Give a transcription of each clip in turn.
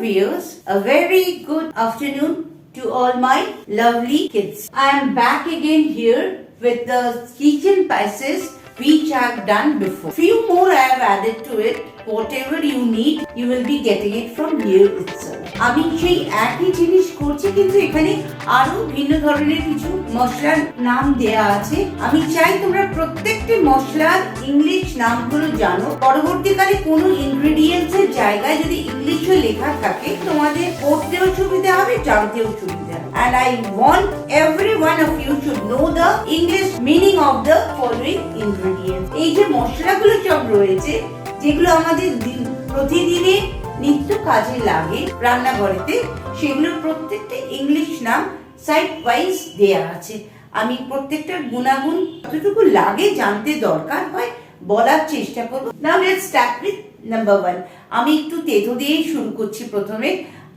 viewers, a very good afternoon to all my lovely kids. I am back again here with the kitchen spices which I have done before. Few more I have added to it. Whatever you need, you will be getting it from here itself. আমি সেই একই জিনিস করছি কিন্তু এখানে আরো ভিন্ন ধরনের কিছু মশলার নাম দেয়া আছে। আমি চাই তোমরা প্রত্যেকটি মশলার ইংলিশ নামগুলো জানো। পরবর্তীকালে কোনো ইনগ্রেডিয়েন্টস এর জায়গায় যদি ইংলিশে লেখা থাকে তোমাদের পড়তেও সুবিধা হবে, জানতেও সুবিধা হবে। And I want every one of you should know the English meaning of the following ingredients. এই যে মশলাগুলো সব রয়েছে যেগুলো আমাদের প্রতিদিনে নিত্য কাজে লাগে রান্নাঘরেতে, সেগুলোর প্রত্যেকটা ইংলিশ নাম সাইড ওয়াইজ দেয়া আছে। আমি প্রত্যেকটার গুণাগুণ কতটুকু লাগে জানতে দরকার হয় বলার চেষ্টা করব। Now let's start with number 1। আমি একটু তেতো দিয়েই শুরু করছি প্রথমে,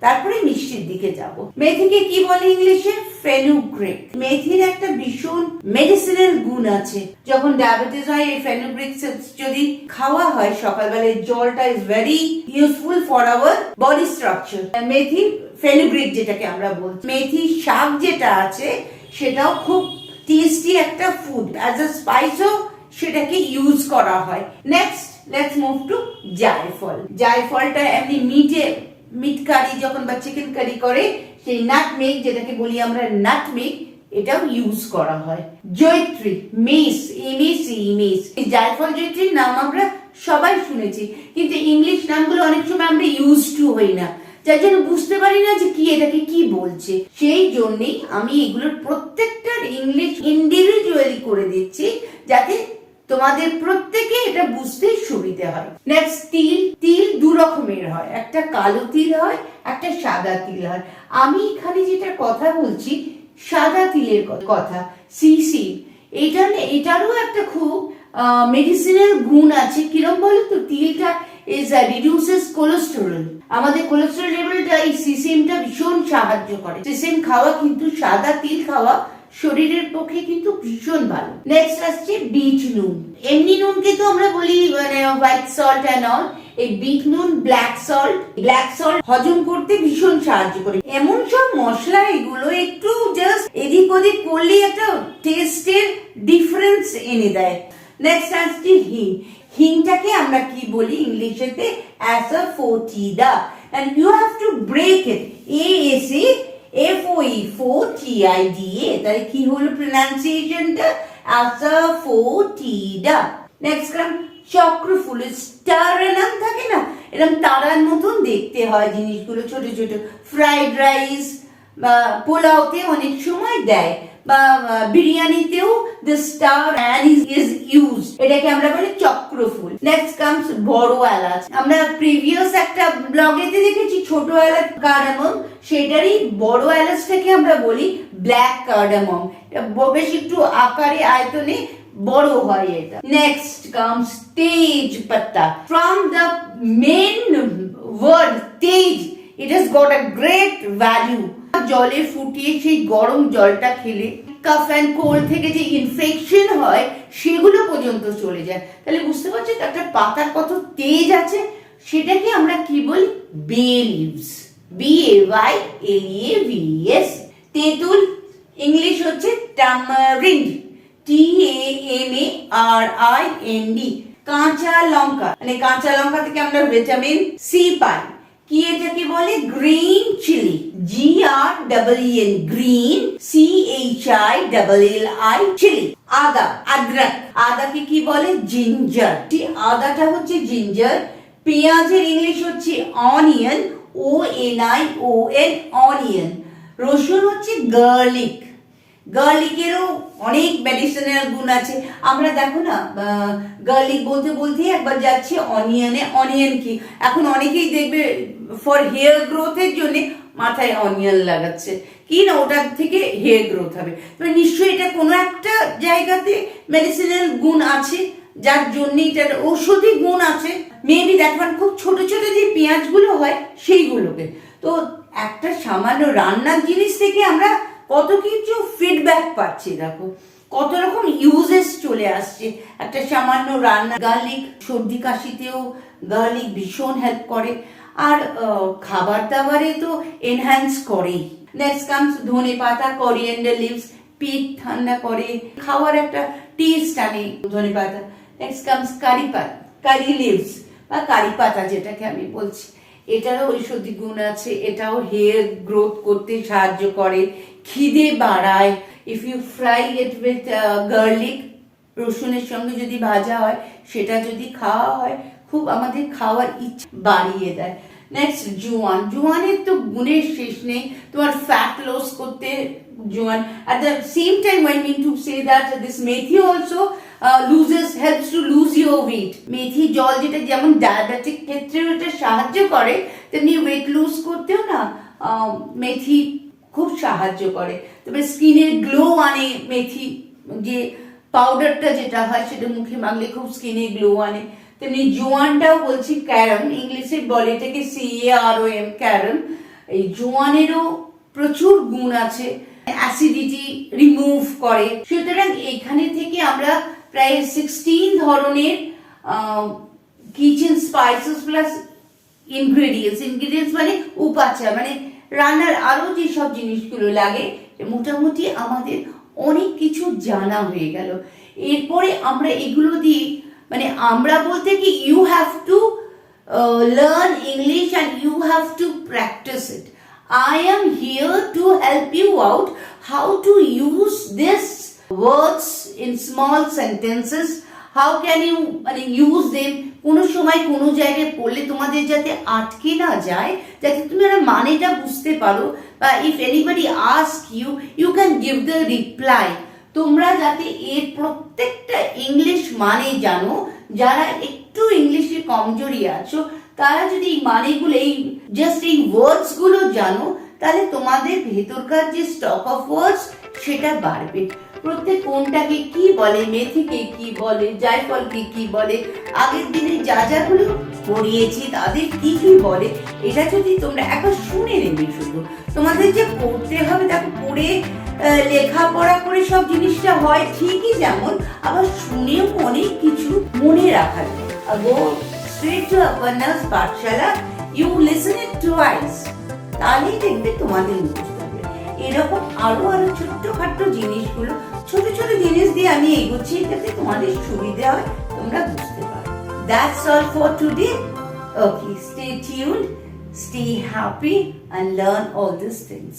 তারপরে মিষ্টির দিকে যাব। মেথিকে কি বলে ইংলিশে? ফেনুগ্রিক। মেথির একটা ভীষণ মেডিসিনাল গুণ আছে। যখন ডায়াবেটিস হয় এই ফেনুগ্রিক যদি খাওয়া হয় সকালবেলায়, জলটা is very useful for our body structure. Methi fenugreek যেটাকে আমরা বলছি। মেথি শাক যেটা আছে সেটাও খুব টেস্টি একটা ফুড, অ্যাজ আ স্পাইসও সেটাকে ইউজ করা হয়। নেক্সট লেটস মুভ টু জায়ফল। জায়ফলটা এমনি মিট কারি যখন বা চিকেন কারি করে সেই নাটমেগ যেটাকে বলি আমরা নাটমেগ, এটাও ইউজ করা হয়। জয়ত্রী, মেস, মেস। এই জায়ফল জয়ত্রীর নাম আমরা সবাই শুনেছি, কিন্তু ইংলিশ নামগুলো অনেক সময় আমরা ইউজ টু হই না, যার জন্য বুঝতে পারি না যে কি এটাকে কি বলছে। সেই জন্যই আমি এগুলোর প্রত্যেকটার ইংলিশ ইন্ডিভিজুয়ালি করে দিচ্ছি যাতে তোমাদের প্রত্যেকে এটা বুঝতে সুবিধা হয়। নেক্সট তিল। তিল দু রকমের হয়, একটা কালো তিল হয়, একটা সাদা তিল হয়। আমি এখানে যেটা কথা বলছি সাদা তিলের কথা, সিসি। এটারও একটা খুব মেডিসিনাল গুণ আছে। কিরম বলো তো? তিলটা রিডিউসেস কোলেস্টেরল। আমাদের কোলেস্টেরল লেভেলটা এই সিসিমটা ভীষণ সাহায্য করে। সিসিম খাওয়া কিন্তু, সাদা তিল খাওয়া শরীরের পক্ষে কিন্তু ভীষণ ভালো। নেক্সট আসছে বিট নুন। এমনি নুনকে তো আমরা বলি মানে হোয়াইট সল্ট এন্ড অল। এই বিট নুন, ব্ল্যাক সল্ট হজম করতে ভীষণ সাহায্য করে। এমন সব মশলা এগুলো একটু জাস্ট এদিক ওদিক করলে একটা টেস্টের ডিফারেন্স এনে দেয়। নেক্সট আসছে হিং। হিংটাকে আমরা কি বলি ইংলিশেতে? Asafoetida. And you have to break it. ASAFOE4TIDA। তাহলে কি হলো প্রনাউন্সিয়েশনটা? অ্যাসাফোটিডা। নেক্সট কাম চক্রফুল। স্টার নাম থাকে না, এরকম তারার মতন দেখতে হয় জিনিসগুলো, ছোট ছোট। ফ্রাইড রাইস বা পোলাওতে অনেক সময় দেয়, বা বিরিয়ানিতেও দ্য স্টার ইজ ইউজ। এটাকে আমরা বলি চক্রফুল। নেক্সট কামস বড় এলাচ। আমরা প্রিভিয়াস একটা ব্লগেতে দেখেছি ছোট এলাচ কার্ডামম, সেটারই বড় এলাচটাকে আমরা বলি ব্ল্যাক কার্ডামম। বেশ একটু আকারে আয়তনে বড় হয় এটা। নেক্সট কামস তেজপাতা। ফ্রম দ্য মেন ওয়ার্ড তেজ, it has got a great value. জলে ফুটিয়ে সেই গরম জলটা খেলে কাফ অ্যান্ড কোল্ড থেকে যে ইনফেকশন হয় সেগুলো পর্যন্ত চলে যায়। তাহলে বুঝতে পারছো একটা পাতার কত তেজ আছে। সেটাকে আমরা কি বলি? বে লিভস। BAYLEAVES। তেঁতুল ইংলিশ হচ্ছে টামারিন্ড। TAMARIND। কাঁচা লঙ্কা, মানে কাঁচা লঙ্কা থেকে আমরা ভিটামিন সি পাই। কি এটাকে বলে? Green chilli. GREEN, green, CHILLI, chilli. আদা, আদ্রক। আদাকে কি বলে? জিঞ্জার। আদাটা হচ্ছে জিঞ্জার। পেঁয়াজের ইংলিশ হচ্ছে অনিয়ন, ONION, অনিয়ন। রসুন হচ্ছে গার্লিক। গার্লিকেরও অনেক মেডিসিনাল গুণ আছে। আমরা দেখো না গার্লিক বলতে বলতে একবার যাচ্ছি অনিয়নে। অনিয়ন কি? এখন অনেকেই দেখবে ফর হেয়ার গ্রোথের জন্য মাথায় অনিয়ন লাগাচ্ছে, কি না ওটার থেকে হেয়ার গ্রোথ হবে। তবে নিশ্চয়ই এটা কোনো একটা জায়গাতে মেডিসিনাল গুণ আছে, যার জন্য এটার ঔষধি গুণ আছে। মেবি দেখবেন খুব ছোট ছোট যে পেঁয়াজগুলো হয় সেইগুলোকে। তো একটা সামান্য রান্নার জিনিস থেকে আমরা কত কিছু ফিডব্যাক পাচ্ছি। দেখো কত রকম ইউজেস চলে আসছে একটা সামান্য রান্না। গার্লিক সর্দি কাশিতেও গার্লিক ভীষণ হেল্প করে। আর খাবার দাবারে তো এনহ্যান্স করেই। নেক্সট কামস ধনে পাতা, করিয়েন্ডার লিভস, পেট ঠান্ডা করে, খাওয়ার একটা টেস্ট আনে ধনে পাতা। নেক্সট কামস কারি পাতা, কারি লিভস বা কারি পাতা যেটাকে আমি বলছি, এটারও ঔষধি গুণ আছে, এটাও হেয়ার গ্রোথ করতে সাহায্য করে, খিদে বাড়ায়। If you fry it with garlic, রসুনের সঙ্গে যদি ভাজা হয়, সেটা যদি খাওয়া হয় খুব আমাদের খাওয়ার ইচ্ছা বাড়িয়ে দেয়। নেক্সট জোয়ান, জোয়ানের তো গুণের শেষ নেই, তোমার ফ্যাট লস করতে জোয়ান। At the same time I mean to say that this methi also helps to lose your weight. মেথি জল যেটা যেমন ডায়াবেটিক ক্ষেত্রেও এটা সাহায্য করে, তেমনি ওয়েট লুজ করতেও না মেথি খুব সাহায্য করে। তবে স্কিনের গ্লো আনে মেথি, যে পাউডারটা যেটা হয় সেটা মুখে মাখলে খুব স্কিনে গ্লো আনে। তেমনি জোয়ানটাও বলছি ক্যারম, ইংলিশে বলে এটাকে CAROM, ক্যারম। এই জোয়ানেরও প্রচুর গুণ আছে, অ্যাসিডিটি রিমুভ করে। সুতরাং এখানে থেকে আমরা প্রায় 16 ধরনের কিচেন স্পাইসেস প্লাস ইনগ্রেডিয়েন্টস মানে উপাচার, মানে রান্নার আরো যেসব জিনিসগুলো লাগে, মোটামুটি আমাদের অনেক কিছু জানা হয়ে গেল। এরপরে আমরা এগুলো দিয়ে, মানে আমরা বলতে কি, you have to learn English and you have to practise it. I am here to help you out how to use this words in small sentences. How can you use them? কোনো সময় কোনো জায়গায় পড়লে তোমাদের যাতে আটকে না যায়, যাতে তুমি মানেটা বুঝতে পারো, বা if anybody ask you, you can give the reply. তোমরা যাতে এর প্রত্যেকটা ইংলিশ মানে জানো, যারা একটু ইংলিশে কমজোরি আছো তারা যদি এই মানেগুলো, এই জাস্ট এই ওয়ার্ডস গুলো জানো, তাহলে তোমাদের ভেতরকার যে স্টক অফ ওয়ার্ডস সেটা বাড়বে। প্রত্যেক কোনটাকে কি বলে, মেথিকে কি বলে, জায়ফলকে কি বলে, আগের দিনে যা যাগুলো পড়িয়েছি তাদের কি কি বলে, এটা যদি তোমরা একবার শুনে নেবে। শুধু তোমাদের যে পড়তে হবে, দেখো পড়ে লেখাপড়া করে সব জিনিসটা হয় ঠিকই, যেমন আবার শুনেও অনেক কিছু মনে রাখা যায়। গো straight to Aparna's Pathsala, you listen it twice, তাহলেই দেখবে তোমাদের মুখস্থ হবে। এরকম আরো ছোট্টখাট্ট জিনিসগুলো, ছোট ছোট জিনিস দিয়ে আমি এগোচ্ছি যাতে তোমাদের সুবিধা হয়, তোমরা বুঝতে পারো। That's all for today. Okay, stay tuned, stay happy and learn all these things.